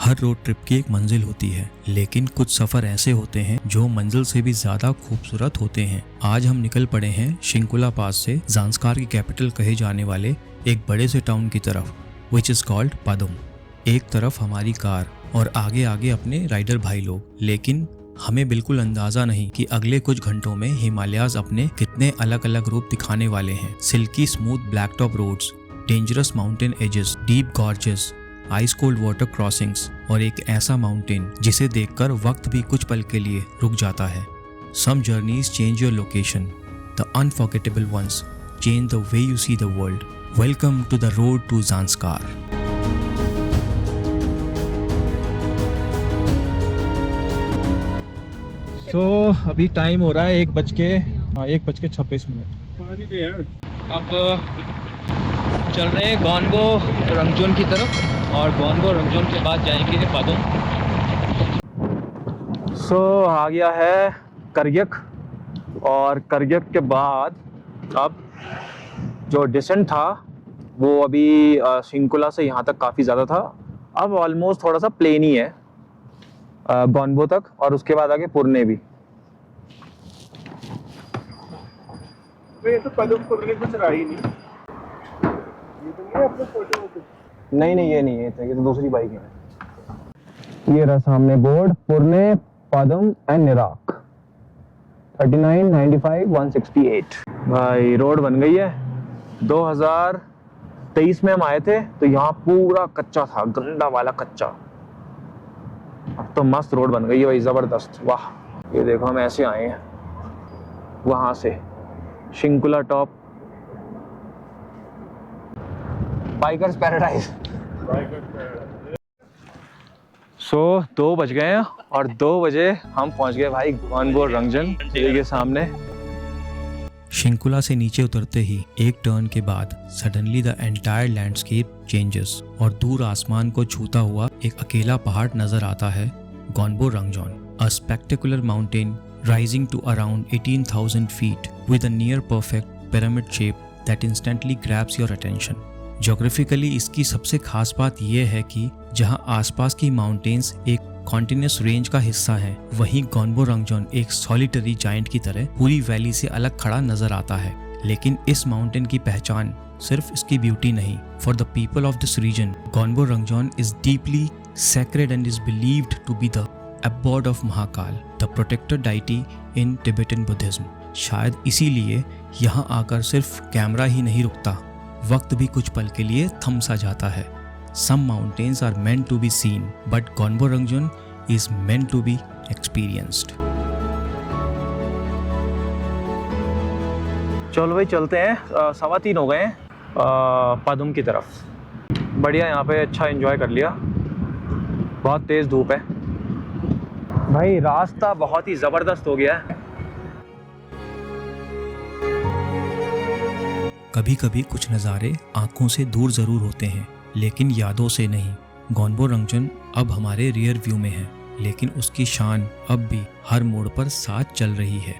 हर road trip की एक मंजिल होती है, लेकिन कुछ सफर ऐसे होते हैं जो मंजिल से भी ज्यादा खूबसूरत होते हैं। आज हम निकल पड़े हैं शिंकुला पास से ज़ांस्कार की कैपिटल कहे जाने वाले एक बड़े से टाउन की तरफ, विच इज कॉल्ड पादुम। एक तरफ हमारी कार और आगे आगे अपने राइडर भाई लोग, लेकिन हमें बिल्कुल अंदाजा नहीं कि अगले कुछ घंटों में हिमालयाज अपने कितने अलग अलग रूप दिखाने वाले हैं। Silky smooth black top roads, dangerous mountain edges, deep gorges, ice cold water crossings और एक ऐसा माउंटेन जिसे देखकर वक्त भी कुछ पल के लिए रुक जाता है। Some journeys change your location, the unforgettable ones change the way you see the world. Welcome to the road to Zanskar. तो अभी टाइम हो रहा है 1:26। अब चल रहे हैं गोनगो रंगजोन की तरफ और गोनगो रंगजोन के बाद जाएंगे पादुम। आ गया है करगिक और करगिक के बाद अब जो डिसेंट था वो अभी शिंकुला से यहाँ तक काफ़ी ज़्यादा था। अब ऑलमोस्ट थोड़ा सा प्लेन ही है गोनबो तक और उसके बाद आगे पुरने भी। ये तो पादुम पुरने कुछ रहा ही नहीं। ये तो नहीं अपने फोटो में कुछ नहीं ये नहीं है, ये तो दूसरी बाइक है। ये रहा सामने बोर्ड, पुरने, पादुम एंड निराक। 39, 95, 168। भाई रोड बन गई है। 2023 में हम आए थे तो यहाँ पूरा कच्चा था, गंदा वाला कच्चा। अब तो मस्त रोड बन गई है भाई, जबरदस्त। वाह, ये देखो हम ऐसे आए हैं वहां से शिंकुला टॉप, बाइकर्स पैराडाइज। 2 बज गए हैं और 2 बजे हम पहुंच गए भाई गोनगो रंगजन के सामने। शिंकुला से नीचे उतरते ही एक टर्न के बाद suddenly the entire landscape changes और दूर आसमान को छूता हुआ एक अकेला पहाड़ नजर आता है, Gonbo Rangjon. A spectacular mountain rising to around 18,000 feet with a near perfect pyramid shape that instantly grabs your attention. Geographically इसकी सबसे खास बात यह है कि जहां आसपास की माउंटेन्स एक कॉन्टिन्यूस रेंज का हिस्सा है, वहीं गोनगो रंगजोन एक सॉलिटरी जायंट की तरह पूरी वैली से अलग खड़ा नजर आता है। लेकिन इस माउंटेन की पहचान सिर्फ इसकी ब्यूटी नहीं। For the people of this region Gonbo Rangjon is deeply sacred and is believed to be the abode of Mahakal, the protector deity in Tibetan Buddhism। शायद इसीलिए यहाँ आकर सिर्फ कैमरा ही नहीं रुकता, वक्त भी कुछ पल के लिए थम सा जाता है। Some mountains are meant to be seen, but गोनगो रंगजोन is meant to be experienced। चलो भाई चलते हैं, 3:15 हो गए हैं पादुम की तरफ। बढ़िया, यहाँ पे अच्छा एंजॉय कर लिया। बहुत तेज धूप है भाई, रास्ता बहुत ही जबरदस्त हो गया है। कभी कभी कुछ नज़ारे आंखों से दूर जरूर होते हैं, लेकिन यादों से नहीं। गोनगो रंगजोन अब हमारे रियर व्यू में है, लेकिन उसकी शान अब भी हर मोड़ पर साथ चल रही है।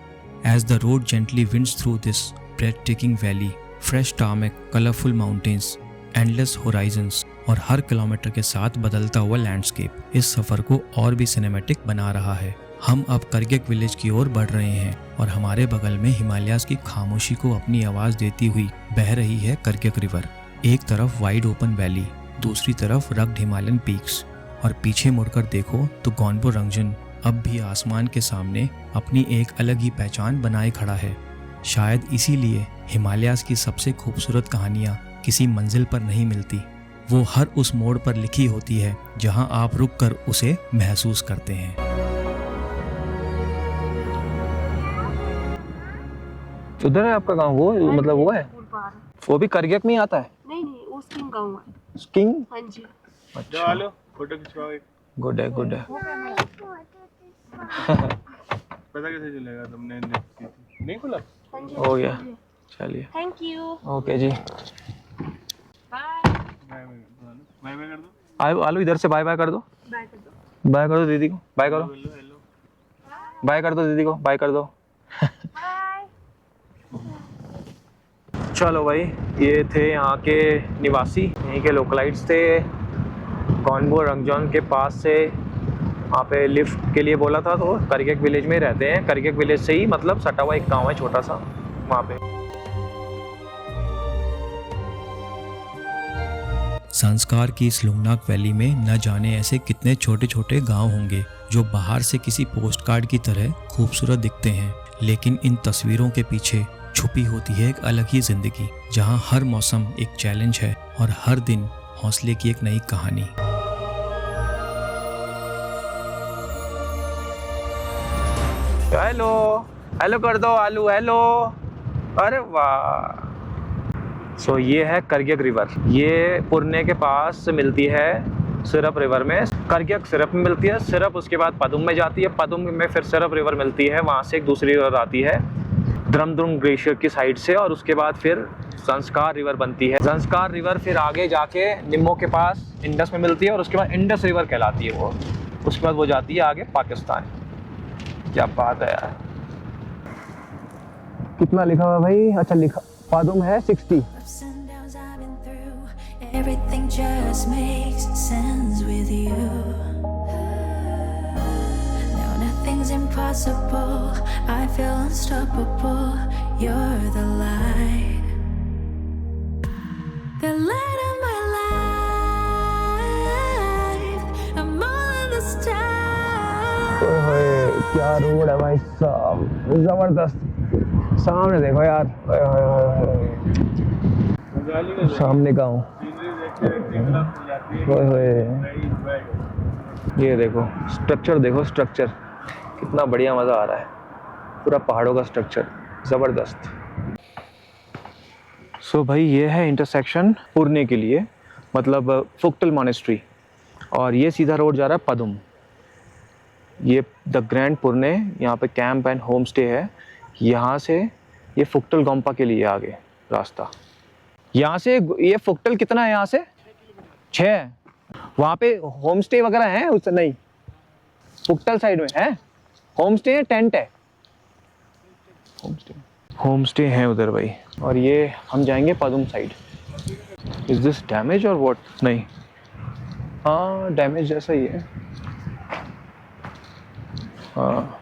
As the road gently winds through this breathtaking valley, fresh tarmac, colourful mountains, endless horizons और हर किलोमीटर के साथ बदलता हुआ लैंडस्केप इस सफर को और भी सिनेमैटिक बना रहा है। हम अब करगिक विलेज की ओर बढ़ रहे हैं और हमारे बगल में हिमालयाज की खामोशी को अपनी आवाज देती हुई बह रही है करगिक रिवर। एक तरफ वाइड ओपन वैली, दूसरी तरफ रग्ड हिमालयन पीक्स, और पीछे मुड़कर देखो तो गोनगो रंगजोन अब भी आसमान के सामने अपनी एक अलग ही पहचान बनाए खड़ा है। शायद इसीलिए हिमालयाज की सबसे खूबसूरत कहानियां किसी मंजिल पर नहीं मिलती, वो हर उस मोड़ पर लिखी होती है जहां आप रुककर उसे महसूस करते हैं। उधर है आपका गांव? वो मतलब वो है, वो भी करगिक में ही आता है? नहीं वो स्किंग गाँव है। स्किंग? हाँ जी। अच्छा, लो फोटो खिंचवाओ एक। गुड है। पता कैसे चलेगा तुमने नहीं खोला? हाँ जी, हो गया, चलिए थैंक यू, ओके जी। बाय। बाय बाय कर दो। आलू इधर से बाय बाय कर दो। बाय कर दो। बाय कर दो दीदी को, बाय करो। हेलो बाय कर दो दीदी को, बाय कर दो। बाय। चलो भाई, ये थे यहाँ के निवासी, यहीं के लोकलाइट्स थे। कॉन्बो रंगजॉन के पास से वहाँ पे लिफ्ट के लिए बोला था, तो करगिक विलेज में रहते हैं। करगिक विलेज से ही मतलब सटा हुआ एक गांव है छोटा सा वहाँ पे। संस्कार की इस लुंगनाक वैली में न जाने ऐसे कितने छोटे छोटे गांव होंगे जो बाहर से किसी पोस्टकार्ड की तरह खूबसूरत दिखते हैं, लेकिन इन तस्वीरों के पीछे छुपी होती है एक अलग ही जिंदगी, जहां हर मौसम एक चैलेंज है और हर दिन हौसले की एक नई कहानी। हेलो हेलो कर दो आलू, हेलो। अरे वाह। सो ये है करगिक रिवर। ये पुरने के पास मिलती है सिरप रिवर में। करगिक सिरप में मिलती है, सिरप उसके बाद पदुम में जाती है, पदुम में फिर सिरप रिवर मिलती है। वहाँ से एक दूसरी रिवर आती है द्रमद्रुम ग्लेशियर की साइड से, और उसके बाद फिर संस्कार रिवर बनती है। संस्कार रिवर फिर आगे जाके निम्मो के पास इंडस में मिलती है, और उसके बाद इंडस रिवर कहलाती है वो। उसके बाद वो जाती है आगे पाकिस्तान। क्या बात है यार। कितना लिखा हुआ भाई? अच्छा लिखा पदुम है 60। Everything just makes sense with you. No, nothing's impossible. I feel unstoppable. You're the light. The light of my life. I'm all in the stars. ओए क्या रोड है भाई साहब, जबरदस्त। सामने देखो यार, सामने गाँव। ये देखो स्ट्रक्चर, देखो स्ट्रक्चर कितना बढ़िया, मज़ा आ रहा है। पूरा पहाड़ों का स्ट्रक्चर ज़बरदस्त। सो भाई ये है इंटरसेक्शन पुरने के लिए, मतलब फुक्टल मॉनेस्ट्री, और ये सीधा रोड जा रहा है पदुम। ये द ग्रैंड पुरने, यहाँ पे कैंप एंड होम स्टे है। यहाँ से ये फुक्टल गोम्पा के लिए आगे रास्ता। यहाँ से ये फुक्टल कितना है? यहाँ से 6। वहाँ पे होम स्टे वगैरह है उससे? नहीं, फुक्टल साइड में है होम स्टे है, टेंट है। होम स्टे है उधर भाई। और ये हम जाएंगे पदुम साइड। इज दिस डैमेज और व्हाट? नहीं, हाँ डैमेज जैसा ही है, हाँ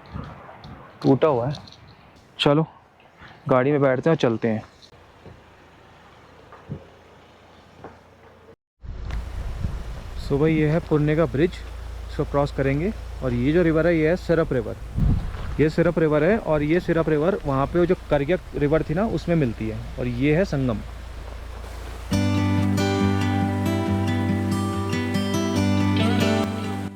टूटा हुआ है। चलो गाड़ी में बैठते हैं और चलते हैं। सो भाई ये है पुरने का ब्रिज, इसको क्रॉस करेंगे, और ये जो रिवर है ये है सिरप रिवर। ये सिरप रिवर है, और ये सिरप रिवर वहाँ पे जो करगिक रिवर थी ना उसमें मिलती है, और ये है संगम।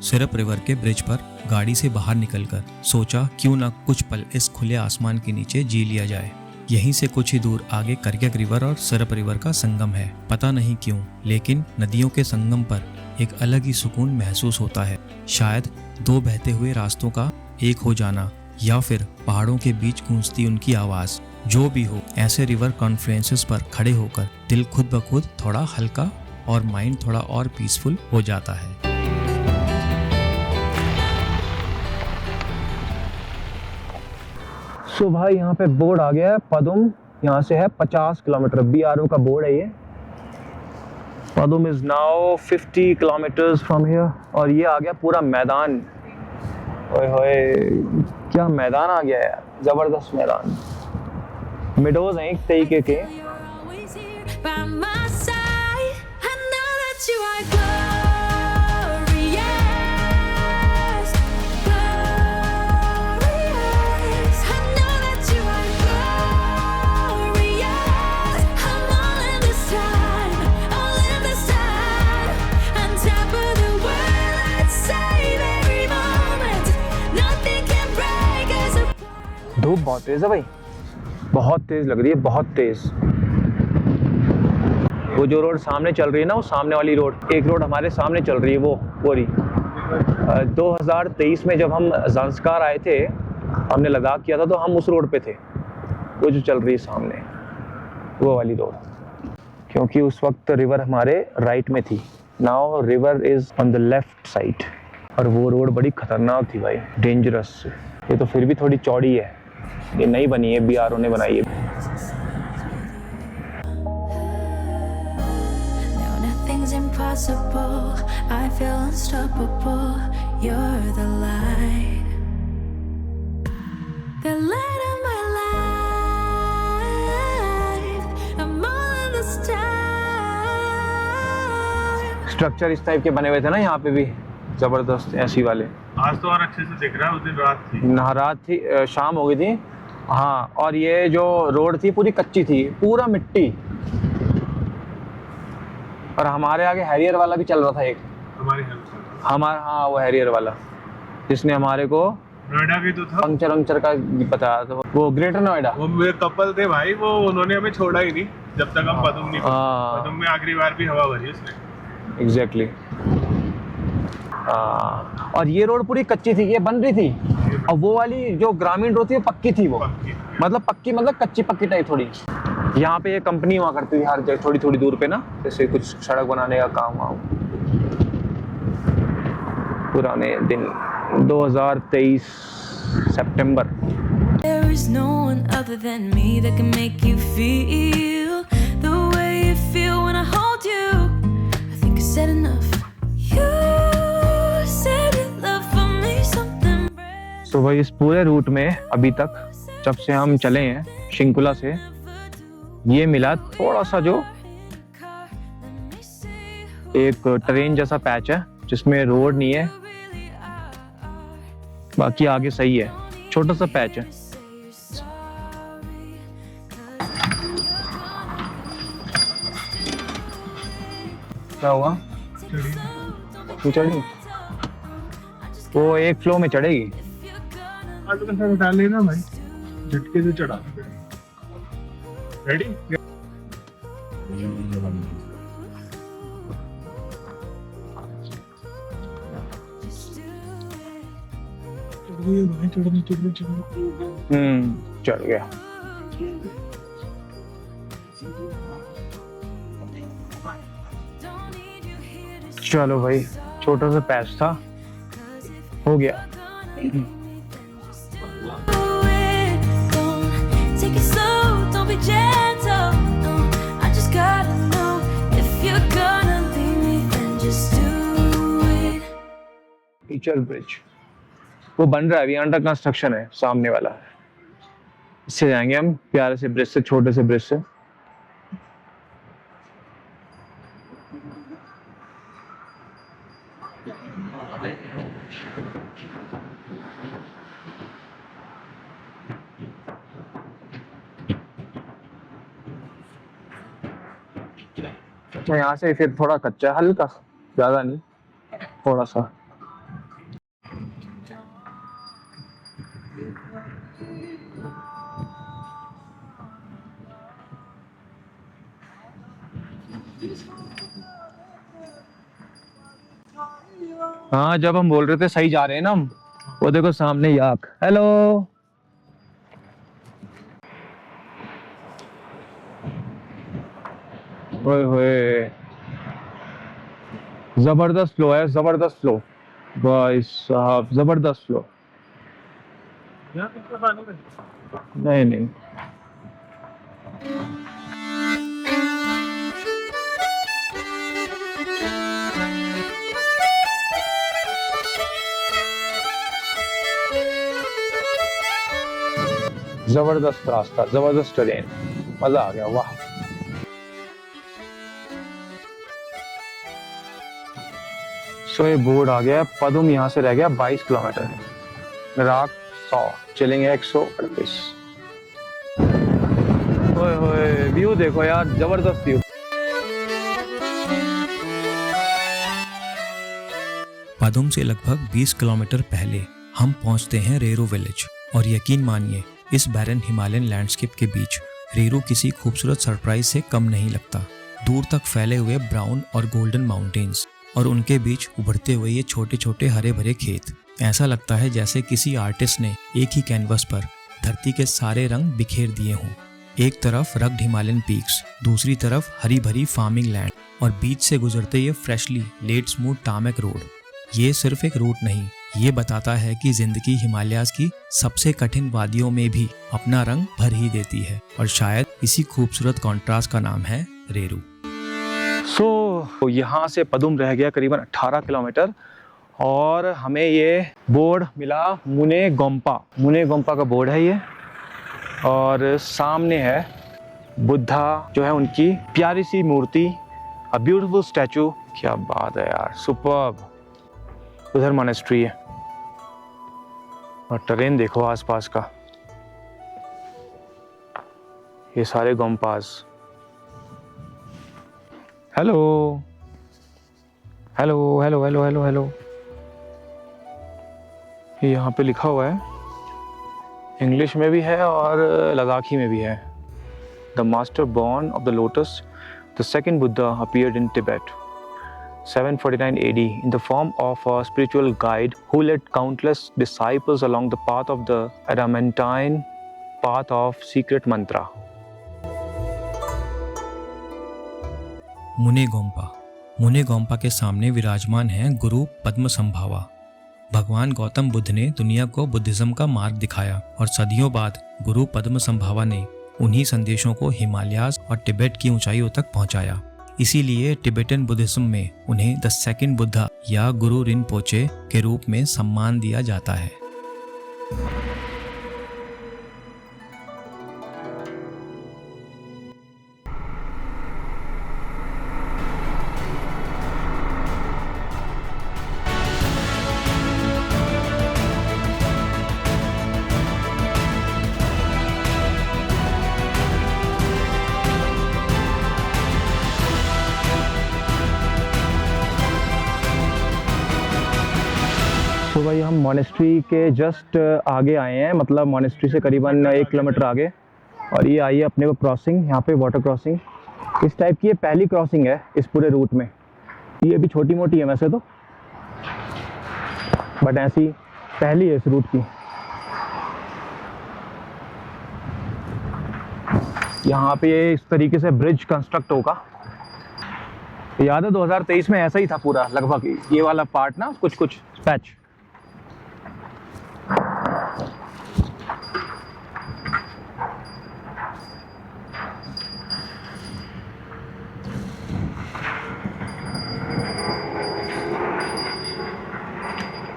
सिरप रिवर के ब्रिज पर गाड़ी से बाहर निकलकर सोचा क्यों ना कुछ पल इस खुले आसमान के नीचे जी लिया जाए। यहीं से कुछ ही दूर आगे करगिक रिवर और सिरप रिवर का संगम है। पता नहीं क्यों, लेकिन नदियों के संगम पर एक अलग ही सुकून महसूस होता है। शायद दो बहते हुए रास्तों का एक हो जाना, या फिर पहाड़ों के बीच गूंजती उनकी आवाज। जो भी हो, ऐसे रिवर कॉन्फ्रेंसेस पर खड़े होकर दिल खुद ब खुद थोड़ा हल्का और माइंड थोड़ा और पीसफुल हो जाता है। सो भाई यहाँ पे बोर्ड आ गया है पदुम, यहाँ से है 50 किलोमीटर। BRO का बोर्ड है ये। Padum is now 50 kilometres from here. और ये आ गया पूरा मैदान। ओए होए क्या मैदान आ गया यार, जबरदस्त मैदान। मिडोज हैं एक तरीके के। You're always here by my side. I know that you are glorious, glorious. I know that you are glorious. I'm all in this time, all in this time. On top of the world, let's save every moment. Nothing can break us apart. धूप बहुत तेज है भाई, बहुत तेज लग रही है, बहुत तेज। वो जो रोड सामने चल रही है ना, वो सामने वाली रोड, एक रोड हमारे सामने चल रही है, वो रही। 2023 में जब हम ज़ांस्कार आए थे, हमने लद्दाख किया था, तो हम उस रोड पे थे, वो जो चल रही है सामने, वो वाली रोड। क्योंकि उस वक्त रिवर हमारे राइट में थी। Now river is on the left side. और वो रोड बड़ी खतरनाक थी भाई, डेंजरस। ये तो फिर भी थोड़ी चौड़ी है, ये नई बनी है, BRO ने बनाई है। No, nothing's impossible. possible. I feel unstoppable. You're the light, the light of my life. I'm all in this time. Structure इस टाइप के बने हुए थे ना यहाँ पे भी, जबरदस्त ऐसी वाले। आज तो और अच्छे से दिख रहा है, उस दिन रात थी। रात थी, शाम हो गई थी। हाँ, और ये जो रोड थी पूरी कच्ची थी, पूरा मिट्टी। और हमारे आगे हैरियर वाला भी चल रहा था एक, हमारा, हाँ वो हैरियर वाला जिसने हमारे को नोएडा की तो था, पंक्चर का बताया था, वो ग्रेटर नोएडा। वो मेरे कपल थे भाई, वो उन्होंने हमें छोड़ा ही नहीं जब तक हम पदुम नहीं हाँ। पदुम में आखिरी बार भी हवा भरी उसने। एग्जैक्टली। और ये रोड पूरी कच्ची थी, ये बन रही थी। और वो वाली जो ग्रामीण रोड थी वो पक्की थी, वो मतलब पक्की मतलब कच्ची पक्की टाइप थोड़ी। यहाँ पे ये कंपनी हुआ करती थी हर जगह, थोड़ी थोड़ी दूर पे ना, जैसे कुछ सड़क बनाने का काम वाम। पुराने दिन 2023 सितंबर। There is no one other than me that can make you feel the way you feel when I hold you. I think I said enough. You said you love for me something brand तो भाई इस पूरे root में अभी तक जब से हम चले हैं शिंकुला से, ये मिला थोड़ा सा जो एक ट्रेन जैसा पैच है जिसमें रोड नहीं है, बाकी आगे सही है, छोटा सा पैच है। क्या हुआ? तू चढ़ी? वो एक फ्लो में चढ़ेगी। आज तो सर उठा लेना भाई, झटके से चढ़ा। रेडी? चढ़ गया। चलो भाई, छोटा सा पैच था, हो गया। Don't take it slow, don't be gentle. No, I just gotta know if you're gonna leave me, then just do it. Teacher bridge वो बन रहा है अभी, अंडर कंस्ट्रक्शन है, सामने वाला है। इससे जाएंगे हम प्यारे से ब्रिज से, छोटे से ब्रिज से। तो यहाँ से फिर थोड़ा कच्चा, हल्का, ज्यादा नहीं, थोड़ा सा। हाँ, जब हम बोल रहे थे सही जा रहे हैं ना हम, वो देखो सामने याक। हेलो, ओए होए, जबरदस्त फ्लो है, जबरदस्त फ्लो भाई साहब, जबरदस्त फ्लो। नहीं नहीं, जबरदस्त रास्ता, जबरदस्त ट्रेन, मजा आ गया, वाह। सो ये बोर्ड आ गया, पदुम यहाँ से रह गया 22 किलोमीटर, राक 100, चलेंगे 138। ओए होए, व्यू देखो यार, जबरदस्त व्यू। पदुम से लगभग 20 किलोमीटर पहले हम पहुंचते हैं रेरू विलेज, और यकीन मानिए इस बैरन हिमालयन लैंडस्केप के बीच रेरू किसी खूबसूरत सरप्राइज से कम नहीं लगता। दूर तक फैले हुए ब्राउन और गोल्डन माउंटेन्स, और उनके बीच उभरते हुए ये छोटे छोटे हरे भरे खेत। ऐसा लगता है जैसे किसी आर्टिस्ट ने एक ही कैनवस पर धरती के सारे रंग बिखेर दिए हों। एक तरफ रग्ड हिमालयन पीक्स, दूसरी तरफ हरी भरी फार्मिंग लैंड, और बीच से गुजरते ये फ्रेशली लेड स्मूथ टार्मेक रोड। ये सिर्फ एक रूट नहीं, ये बताता है कि जिंदगी हिमालयाज की सबसे कठिन वादियों में भी अपना रंग भर ही देती है, और शायद इसी खूबसूरत कॉन्ट्रास्ट का नाम है रेरू। तो यहाँ से पदुम रह गया करीबन 18 किलोमीटर और हमें ये बोर्ड मिला मुने गोम्पा का बोर्ड है ये। और सामने है बुद्धा जो है उनकी प्यारी सी मूर्ति, अ ब्यूटीफुल स्टैचू। क्या बात है यार, सुपर्ब। उधर मॉनेस्ट्री है और टेरेन देखो आसपास का, ये सारे gompas. Hello hello hello hello hello hello, ये यहाँ पे लिखा हुआ है, इंग्लिश में भी है और लद्दाखी में भी है। The master born of the lotus, the second Buddha appeared in Tibet 749 AD in the form of a spiritual guide who led countless disciples along the path of the adamantine path of secret mantra. मुने गोम्पा के सामने विराजमान है गुरु पद्मसंभावा। भगवान गौतम बुद्ध ने दुनिया को Buddhism का मार्ग दिखाया और सदियों बाद गुरु पद्मसंभावा ने उन्हीं संदेशों को हिमालयाज और तिब्बत की ऊंचाइयों तक पहुंचाया। इसीलिए तिब्बतन बुद्धिज्म में उन्हें द सेकंड बुद्धा या गुरु रिनपोचे के रूप में सम्मान दिया जाता है। तो भाई हम मॉनेस्ट्री के जस्ट आगे आए हैं, मतलब मॉनेस्ट्री से करीबन 1 किलोमीटर आगे। और ये आई है अपने को क्रॉसिंग, यहाँ पे वाटर क्रॉसिंग इस टाइप की ये पहली क्रॉसिंग है इस पूरे रूट में। ये भी छोटी मोटी है वैसे तो, बट ऐसी पहली है इस रूट की। यहाँ पे ये इस तरीके से ब्रिज कंस्ट्रक्ट होगा। याद है 2023 में ऐसा ही था पूरा लगभग, ये वाला पार्ट ना, कुछ कुछ पैच।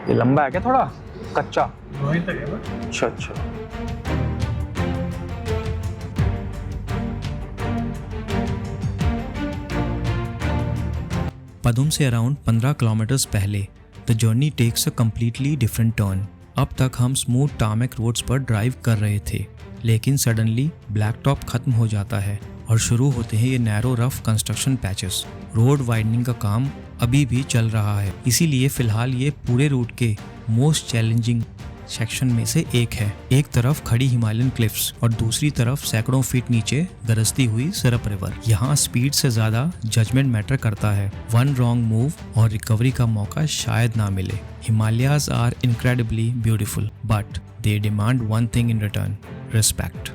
ये लंबा है क्या थोड़ा, कच्चा? वहीं तक है बस। अच्छा अच्छा। पदुम से अराउंड 15 किलोमीटर्स पहले the journey takes a completely different turn. अब तक हम स्मूथ टार्मेक रोड्स पर ड्राइव कर रहे थे, लेकिन सडनली ब्लैक टॉप खत्म हो जाता है और शुरू होते हैं ये narrow rough construction patches. Road widening का काम अभी भी चल रहा है, इसीलिए फिलहाल ये पूरे रूट के मोस्ट चैलेंजिंग सेक्शन में से एक है। एक तरफ खड़ी हिमालयन क्लिफ्स और दूसरी तरफ सैकड़ों फीट नीचे गरजती हुई सिरप रिवर। यहाँ स्पीड से ज्यादा जजमेंट मैटर करता है। वन रॉन्ग मूव और रिकवरी का मौका शायद ना मिले। Himalayas are incredibly beautiful but they demand one thing in return, respect.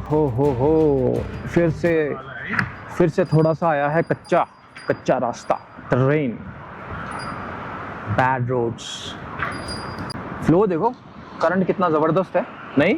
हो फिर से थोड़ा सा आया है कच्चा रास्ता, ट्रेन, बैड रोड्स। फ्लो देखो, करंट कितना जबरदस्त है, नहीं?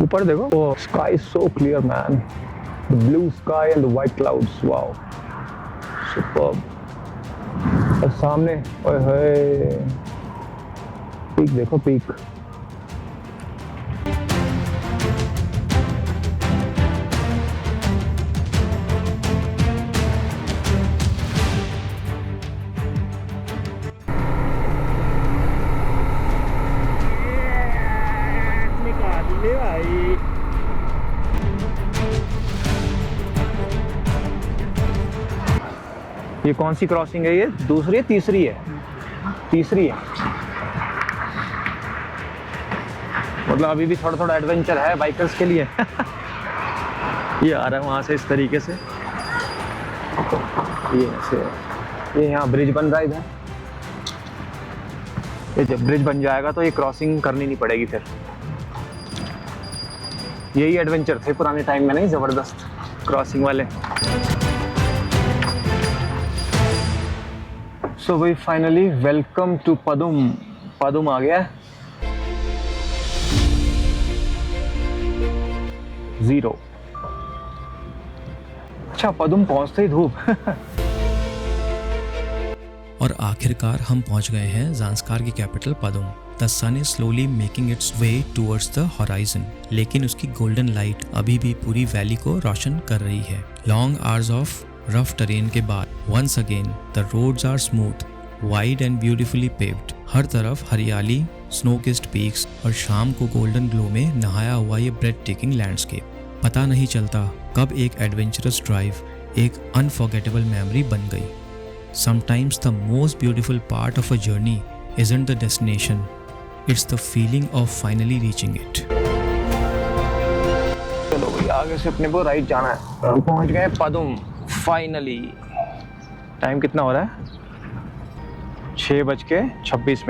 ऊपर देखो, sky is so clear man, the blue sky and the white clouds, wow, superb। और सामने ओए होए पीक देखो, पीक। ये कौन सी क्रॉसिंग है? ये दूसरी है, तीसरी है? तीसरी है। मतलब अभी भी थोड़ा थोड़ा एडवेंचर है बाइकर्स के लिए। ये आ रहा है वहाँ से इस तरीके से, ये ऐसे, ये यहाँ ब्रिज बन रहा है इधर। ये जब ब्रिज बन जाएगा तो ये क्रॉसिंग करनी नहीं पड़ेगी फिर। यही एडवेंचर थे पुराने टाइम में, नहीं जबरदस्त क्रॉसिंग वाले। So we finally welcome to Padum. Padum आ गया है। 0। अच्छा, पदुम पहुंचते ही धूप। और आखिरकार हम पहुंच गए हैं ज़ांस्कार की capital Padum. The sun is slowly making its way towards the horizon, लेकिन उसकी गोल्डन लाइट अभी भी पूरी वैली को रोशन कर रही है। Long hours of rough terrain के बाद once again the roads are smooth, wide and beautifully paved. हर तरफ हरियाली, स्नो किस्ड पीक्स और शाम को गोल्डन ग्लो में नहाया हुआ ये ब्रेड टेकिंग लैंडस्केप। पता नहीं चलता कब एक एडवेंचरस ड्राइव एक अनफॉरगेटेबल मेमोरी बन गई। Sometimes the most beautiful part of a journey isn't the destination, it's the feeling of finally reaching it. चलो भाई, आगे से अपने को राइट जाना है। हम पहुंच गए पदुम फाइनली। टाइम कितना हो रहा है? 6:26